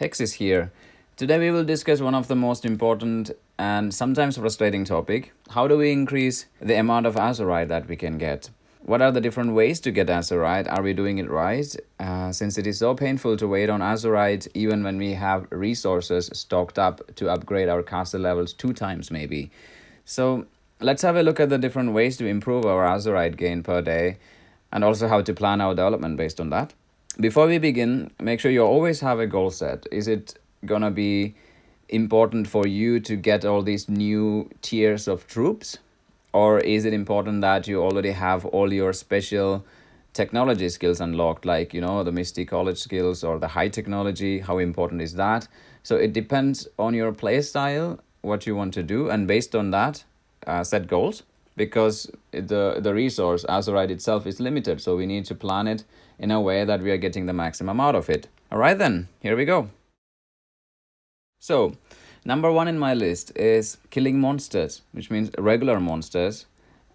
Hex is here. Today we will discuss one of the most important and sometimes frustrating topic. How do we increase the amount of Azurite that we can get? What are the different ways to get Azurite? Are we doing it right? Since it is so painful to wait on Azurite even when we have resources stocked up to upgrade our castle levels 2 times maybe. So let's have a look at the different ways to improve our Azurite gain per day and also how to plan our development based on that. Before we begin, make sure you always have a goal set. Is it gonna be important for you to get all these new tiers of troops? Or is it important that you already have all your special technology skills unlocked, like, the Mystic College skills or the high technology? How important is that? So it depends on your play style, what you want to do, and based on that, set goals. Because the resource, Azurite itself, is limited, so we need to plan it in a way that we are getting the maximum out of it. Alright then, here we go. So, number 1 in my list is killing monsters, which means regular monsters,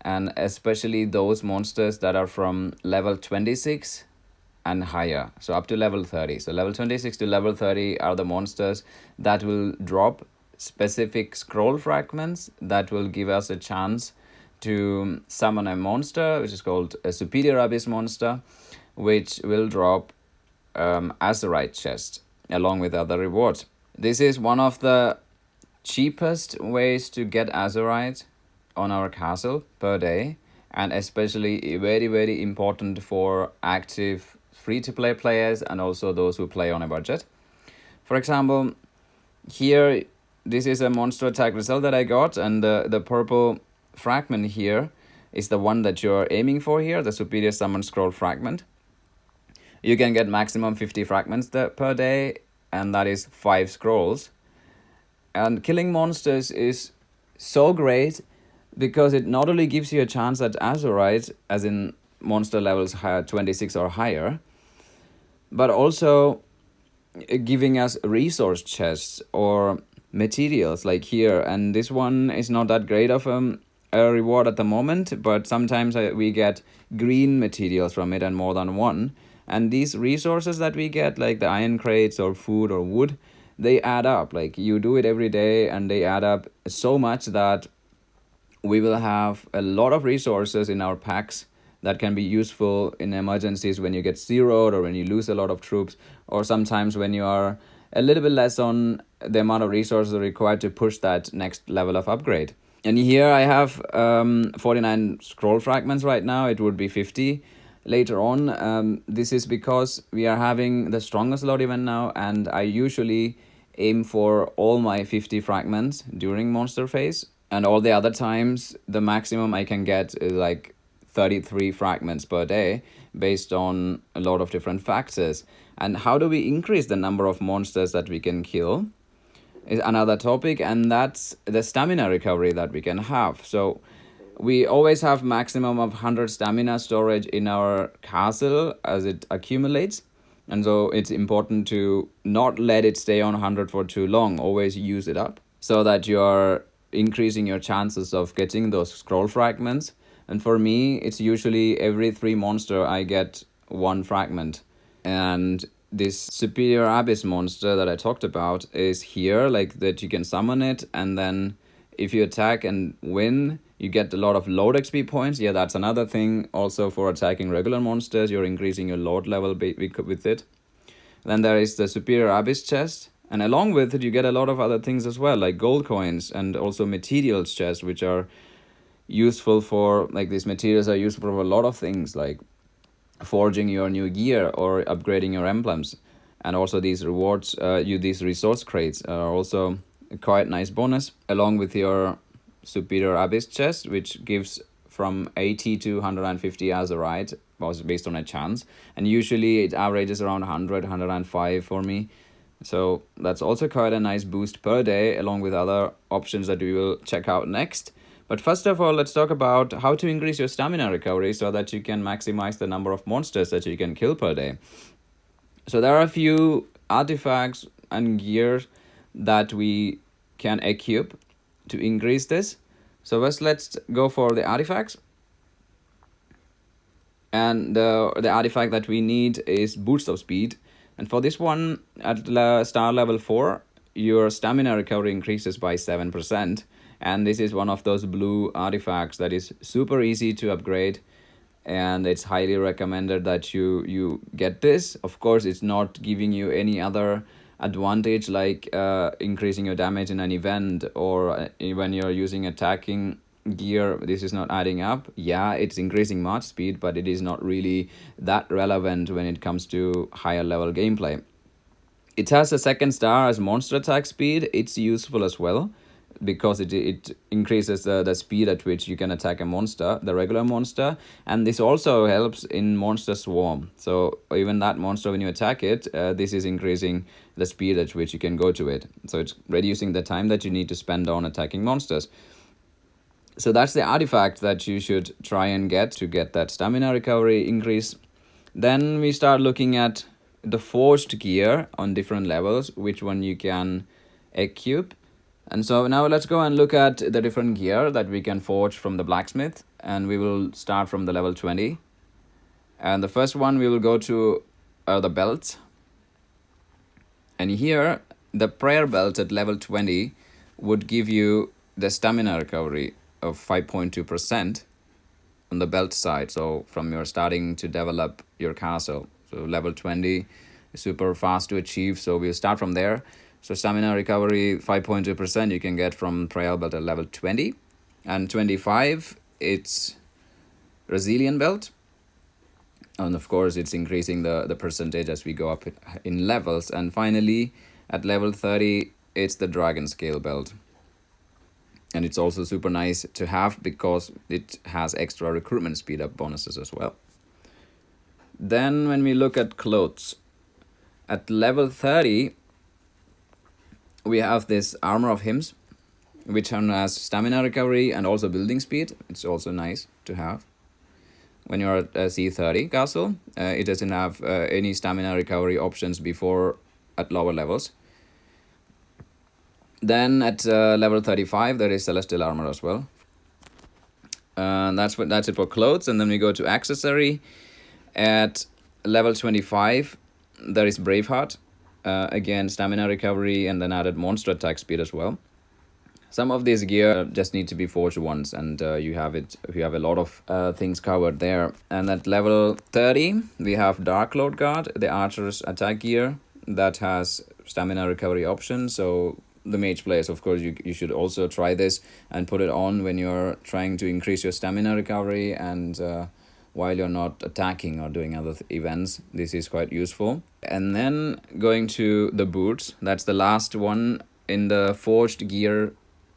and especially those monsters that are from level 26 and higher, so up to level 30. So level 26 to level 30 are the monsters that will drop specific scroll fragments that will give us a chance to summon a monster, which is called a Superior Abyss monster, which will drop Azurite chest along with other rewards. This is one of the cheapest ways to get Azurite on our castle per day, and especially very, very important for active free-to-play players and also those who play on a budget. For example, here, this is a monster attack result that I got, and the purple fragment here is the one that you're aiming for here, the Superior Summon Scroll fragment. You can get maximum 50 fragments per day, and that is 5 scrolls. And killing monsters is so great because it not only gives you a chance at Azurite, as in monster levels 26 or higher, but also giving us resource chests or materials like here. And this one is not that great of a reward at the moment, but sometimes we get green materials from it and more than one. And these resources that we get, like the iron crates or food or wood, they add up. Like, you do it every day and they add up so much that we will have a lot of resources in our packs that can be useful in emergencies when you get zeroed or when you lose a lot of troops, or sometimes when you are a little bit less on the amount of resources required to push that next level of upgrade. And here I have 49 scroll fragments right now. It would be 50 later on. This is because we are having the strongest load event now, and I usually aim for all my 50 fragments during monster phase, and all the other times the maximum I can get is like 33 fragments per day based on a lot of different factors. And how do we increase the number of monsters that we can kill is another topic, and that's the stamina recovery that we can have. So we always have maximum of 100 stamina storage in our castle as it accumulates, and so it's important to not let it stay on 100 for too long. Always use it up so that you are increasing your chances of getting those scroll fragments. And for me, it's usually every 3 monster I get 1 fragment. And this Superior Abyss monster that I talked about is here, like that you can summon it, and then if you attack and win, you get a lot of load XP points. Yeah, that's another thing also for attacking regular monsters. You're increasing your load level with it. Then there is the Superior Abyss chest, and along with it you get a lot of other things as well, like gold coins and also materials chest, which are useful for, like, these materials are useful for a lot of things, like forging your new gear or upgrading your emblems. And also these rewards, these resource crates are also a quite nice bonus, along with your Superior Abyss chest, which gives from 80 to 150 Azurite, based on a chance, and usually it averages around 100, 105 for me. So that's also quite a nice boost per day, along with other options that we will check out next. But first of all, let's talk about how to increase your stamina recovery so that you can maximize the number of monsters that you can kill per day. So there are a few artifacts and gear that we can equip to increase this. So first, let's go for the artifacts. And the artifact that we need is Boost of Speed. And for this one, at star level 4, your stamina recovery increases by 7%. And this is one of those blue artifacts that is super easy to upgrade. And it's highly recommended that you get this. Of course, it's not giving you any other advantage like increasing your damage in an event, or when you're using attacking gear. This is not adding up. Yeah, it's increasing march speed, but it is not really that relevant when it comes to higher level gameplay. It has a second star as monster attack speed. It's useful as well, because it increases the speed at which you can attack a monster, the regular monster. And this also helps in monster swarm. So even that monster, when you attack it, this is increasing the speed at which you can go to it. So it's reducing the time that you need to spend on attacking monsters. So that's the artifact that you should try and get to get that stamina recovery increase. Then we start looking at the forged gear on different levels, which one you can equip. And so now let's go and look at the different gear that we can forge from the blacksmith. And we will start from the level 20. And the first one, we will go to the belt. And here, the prayer belt at level 20 would give you the stamina recovery of 5.2% on the belt side. So from your starting to develop your castle. So level 20 is super fast to achieve. So we'll start from there. So stamina recovery 5.2% you can get from prayer belt at level 20. And 25, it's resilient belt. And of course, it's increasing the percentage as we go up in levels. And finally, at level 30, it's the dragon scale belt. And it's also super nice to have because it has extra recruitment speed up bonuses as well. Then when we look at clothes, at level 30, we have this Armor of Hymns, which has stamina recovery and also building speed. It's also nice to have. When you're at C30 castle, it doesn't have any stamina recovery options before at lower levels. Then at level 35, there is Celestial Armor as well. That's it for clothes. And then we go to accessory. At level 25, there is Braveheart. Again, stamina recovery and then added monster attack speed as well. Some of these gear just need to be forged once, and you have a lot of things covered there. And at level 30, we have Dark Lord Guard, the archer's attack gear that has stamina recovery option. So the mage players, of course, you should also try this and put it on when you're trying to increase your stamina recovery and while you're not attacking or doing other events. This is quite useful. And then going to the boots, that's the last one in the forged gear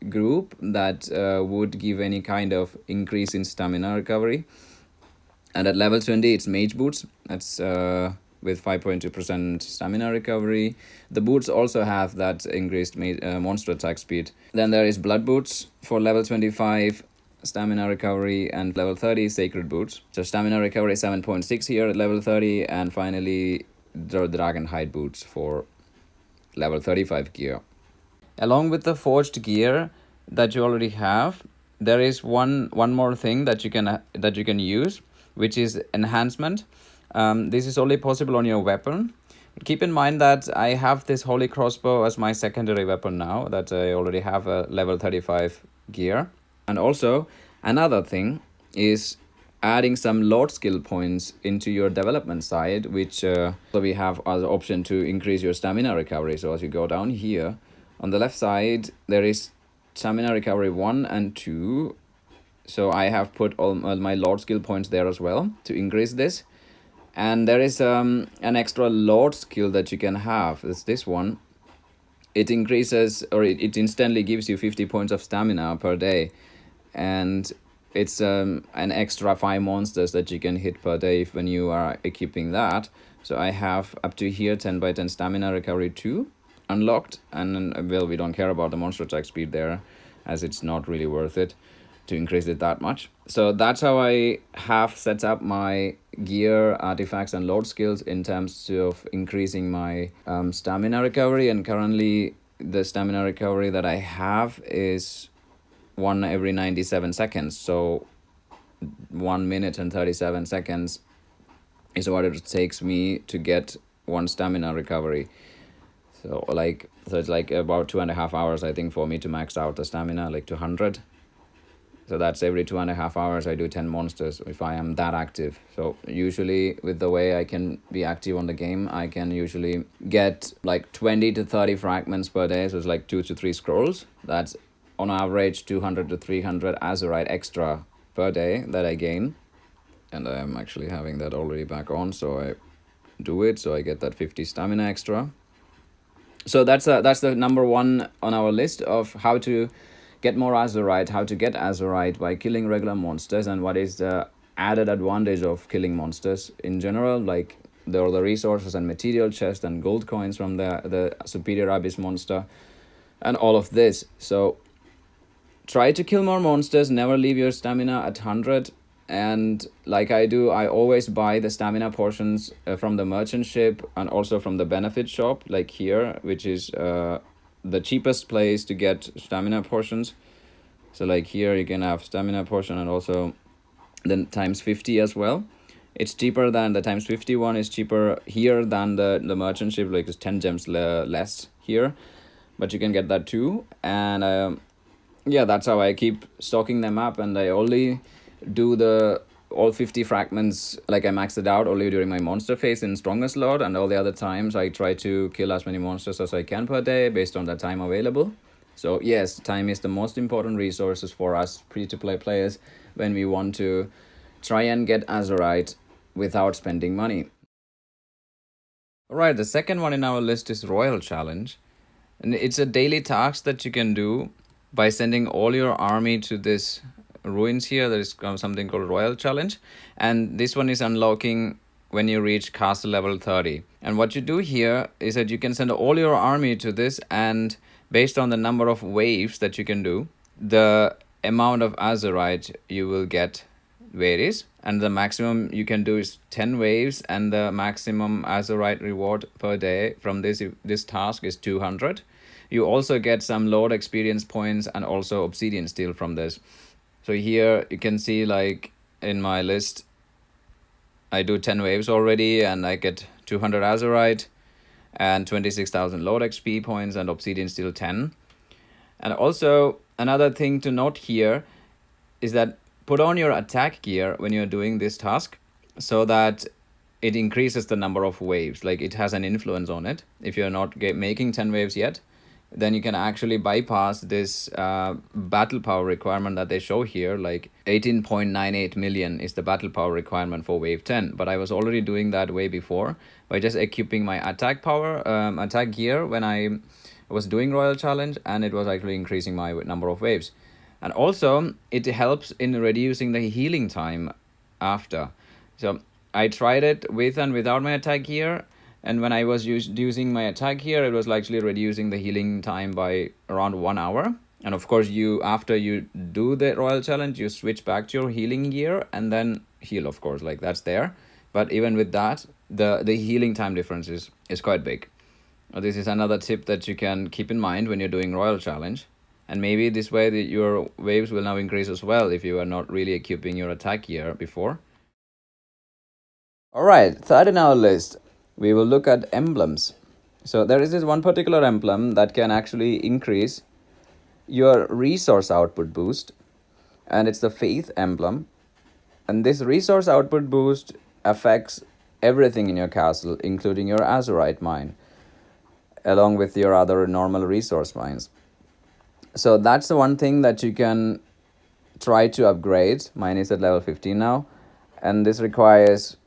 group that would give any kind of increase in stamina recovery. And at level 20, it's mage boots. That's with 5.2% stamina recovery. The boots also have that increased monster attack speed. Then there is blood boots for level 25, stamina recovery, and level 30 sacred boots. So stamina recovery 7.6 here at level 30, and finally the dragon hide boots for level 35 gear. Along with the forged gear that you already have, there is one more thing that you can use, which is enhancement. This is only possible on your weapon. Keep in mind that I have this holy crossbow as my secondary weapon now, that I already have a level 35 gear. And also, another thing is adding some Lord skill points into your development side, which so we have as an option to increase your stamina recovery. So as you go down here, on the left side, there is stamina recovery 1 and 2. So I have put all my Lord skill points there as well to increase this. And there is an extra Lord skill that you can have. It's this one. It increases, or it instantly gives you 50 points of stamina per day. And it's an extra 5 monsters that you can hit per day when you are equipping that. So I have up to here 10/10 stamina recovery 2 unlocked. And well, we don't care about the monster attack speed there, as it's not really worth it to increase it that much. So that's how I have set up my gear, artifacts, and Lord skills in terms of increasing my stamina recovery. And currently the stamina recovery that I have is 1 every 97 seconds. So 1 minute and 37 seconds is what it takes me to get 1 stamina recovery. So it's like about 2.5 hours, I think, for me to max out the stamina, like to 100. So that's every 2.5 hours I do 10 monsters if I am that active. So usually with the way I can be active on the game, I can usually get like 20 to 30 fragments per day. So it's like 2 to 3 scrolls. That's on average 200 to 300 Azurite extra per day that I gain. And I'm actually having that already back on, so I do it, so I get that 50 stamina extra. So that's the number one on our list of how to get more Azurite, how to get Azurite by killing regular monsters, and what is the added advantage of killing monsters in general. Like there are the resources and material chest and gold coins from the superior abyss monster and all of this. So try to kill more monsters, never leave your stamina at 100. And like I do, I always buy the stamina portions from the merchant ship and also from the benefit shop, like here, which is the cheapest place to get stamina portions. So like here you can have stamina portion and also then times 50 as well. It's cheaper than the times 50 one, is cheaper here than the merchant ship, like it's 10 gems less here, but you can get that too. And yeah, that's how I keep stocking them up, and I only do the all 50 fragments, like I maxed it out only during my monster phase in strongest slot, and all the other times I try to kill as many monsters as I can per day based on the time available. So yes, time is the most important resources for us free-to-play players when we want to try and get Azurite without spending money. Alright, the second one in our list is Royal Challenge, and it's a daily task that you can do by sending all your army to this ruins here. There is something called Royal Challenge, and this one is unlocking when you reach castle level 30. And what you do here is that you can send all your army to this, and based on the number of waves that you can do, the amount of Azurite you will get varies, and the maximum you can do is 10 waves, and the maximum Azurite reward per day from this task is 200. You also get some load experience points and also obsidian steel from this. So here you can see, like in my list, I do 10 waves already and I get 200 Azurite and 26,000 load XP points and obsidian steel 10. And also another thing to note here is that put on your attack gear when you're doing this task so that it increases the number of waves. Like it has an influence on it. If you're not making 10 waves yet, then you can actually bypass this battle power requirement that they show here. Like 18.98 million is the battle power requirement for wave 10, but I was already doing that way before by just equipping my attack power attack gear when I was doing Royal Challenge, and it was actually increasing my number of waves. And also it helps in reducing the healing time after. So I tried it with and without my attack gear, and when I was using my attack here, it was actually reducing the healing time by around 1 hour. And of course, after you do the Royal Challenge, you switch back to your healing gear and then heal, of course, like that's there. But even with that, the healing time difference is quite big. This is another tip that you can keep in mind when you're doing Royal Challenge. And maybe this way your waves will now increase as well if you are not really equipping your attack gear before. Alright, third in our list, we will look at emblems. So there is this one particular emblem that can actually increase your resource output boost, and it's the Faith emblem. And this resource output boost affects everything in your castle, including your Azurite mine, along with your other normal resource mines. So that's the one thing that you can try to upgrade. Mine is at level 15 now, and this requires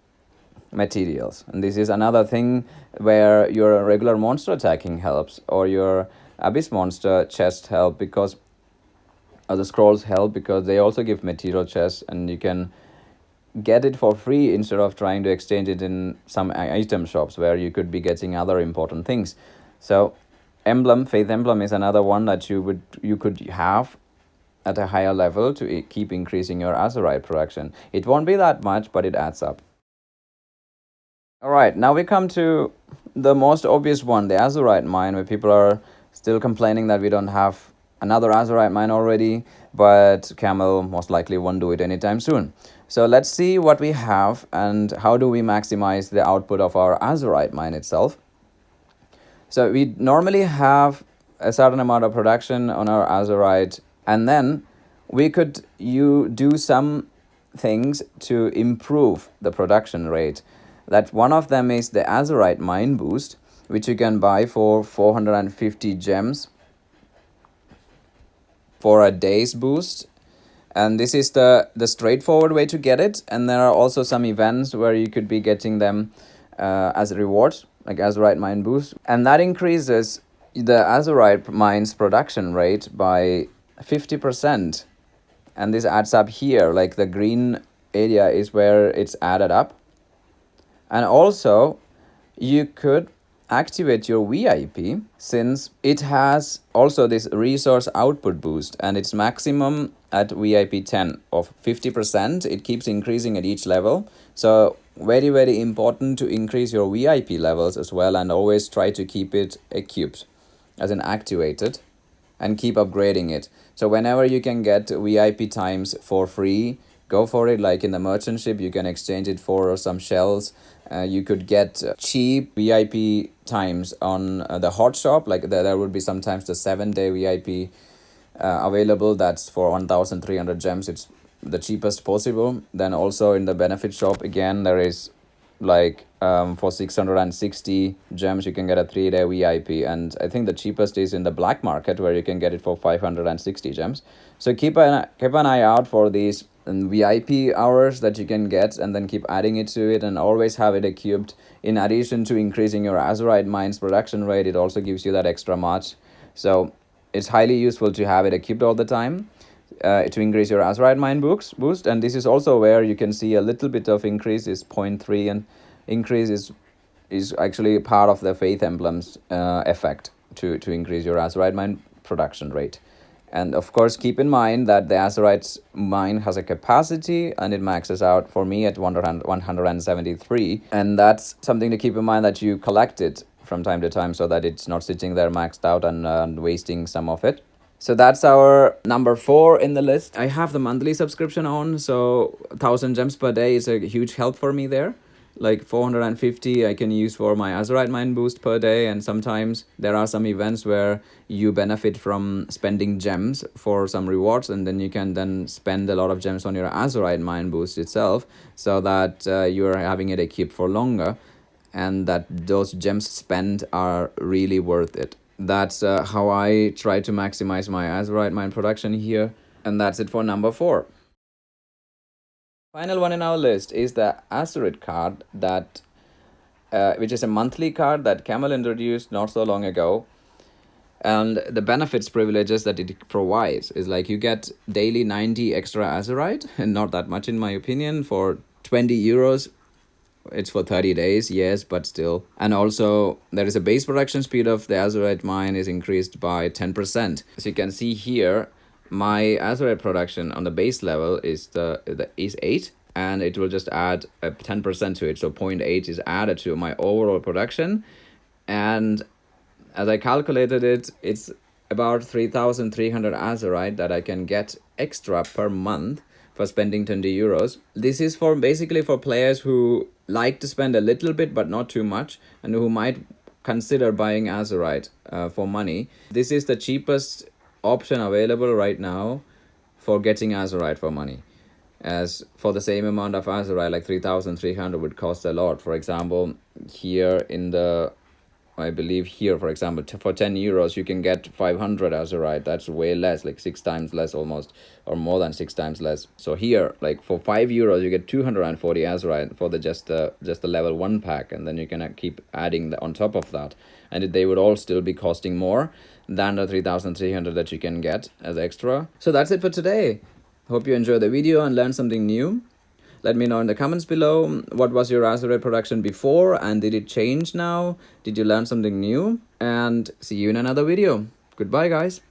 materials. And this is another thing where your regular monster attacking helps, or your abyss monster chest help, because the scrolls help because they also give material chests, and you can get it for free instead of trying to exchange it in some item shops where you could be getting other important things. So Faith emblem is another one that you could have at a higher level to keep increasing your Azurite production. It won't be that much, but it adds up. Alright, now we come to the most obvious one, the Azurite mine, where people are still complaining that we don't have another Azurite mine already, but Camel most likely won't do it anytime soon. So let's see what we have and how do we maximize the output of our Azurite mine itself. So we normally have a certain amount of production on our Azurite, and then we could do some things to improve the production rate. That one of them is the Azurite Mine Boost, which you can buy for 450 gems for a day's boost. And this is the straightforward way to get it. And there are also some events where you could be getting them as a reward, like Azurite Mine Boost. And that increases the Azurite mine's production rate by 50%. And this adds up here, like the green area is where it's added up. And also, you could activate your VIP, since it has also this resource output boost, and it's maximum at VIP 10 of 50%. It keeps increasing at each level. So very, very important to increase your VIP levels as well, and always try to keep it equipped, as in activated, and keep upgrading it. So whenever you can get VIP times for free, go for it. Like in the merchant ship, you can exchange it for some shells. You could get cheap VIP times on the hot shop. Like there would be sometimes the 7-day VIP available. That's for 1,300 gems. It's the cheapest possible. Then also in the benefit shop, again, there is like for 660 gems you can get a 3-day VIP, and I think the cheapest is in the black market, where you can get it for 560 gems. So keep an eye out for these VIP hours that you can get, and then keep adding it to it, and always have it equipped. In addition to increasing your Azurite mine's production rate, it also gives you that extra much. So it's highly useful to have it equipped all the time to increase your Azurite mine boost. And this is also where you can see a little bit of increase is 0.3, and increase is actually part of the faith emblems effect to increase your Azurite mine production rate. And of course, keep in mind that the Azurite mine has a capacity, and it maxes out for me at 173. And that's something to keep in mind, that you collect it from time to time, so that it's not sitting there maxed out and wasting some of it. So that's our number 4 in the list. I have the monthly subscription on, so 1,000 gems per day is a huge help for me there. Like 450 I can use for my Azurite mine boost per day, and sometimes there are some events where you benefit from spending gems for some rewards, and then you can then spend a lot of gems on your Azurite mine boost itself, so that you're having it equipped for longer, and that those gems spent are really worth it. That's how I try to maximize my Azurite mine production here, and that's it for number 4. Final one in our list is the Azurite Card, that which is a monthly card that Camel introduced not so long ago. And the benefits, privileges that it provides is like you get daily 90 extra Azurite, and not that much in my opinion, for 20 euros. It's for 30 days, yes, but still. And also, there is a base production speed of the Azurite mine is increased by 10%. As you can see here, my Azurite production on the base level is is 8, and it will just add a 10% to it. So 0.8 is added to my overall production. And as I calculated it, it's about 3,300 Azurite that I can get extra per month for spending 20 euros. This is for basically for players who like to spend a little bit but not too much, and who might consider buying Azurite for money. This is the cheapest option available right now for getting Azurite for money, as for the same amount of Azurite, like 3,300 would cost a lot. For example, here in the, I believe here, for example, for 10 euros you can get 500 Azurite. That's way less, like 6 times less almost, or more than 6 times less. So here, like for 5 euros you get 240 Azurite for the just the level 1 pack, and then you can keep adding on top of that, and they would all still be costing more than the 3,300 that you can get as extra. So that's it for today. Hope you enjoyed the video and learned something new. Let me know in the comments below, what was your Azurite production before, and did it change now? Did you learn something new? And see you in another video. Goodbye, guys.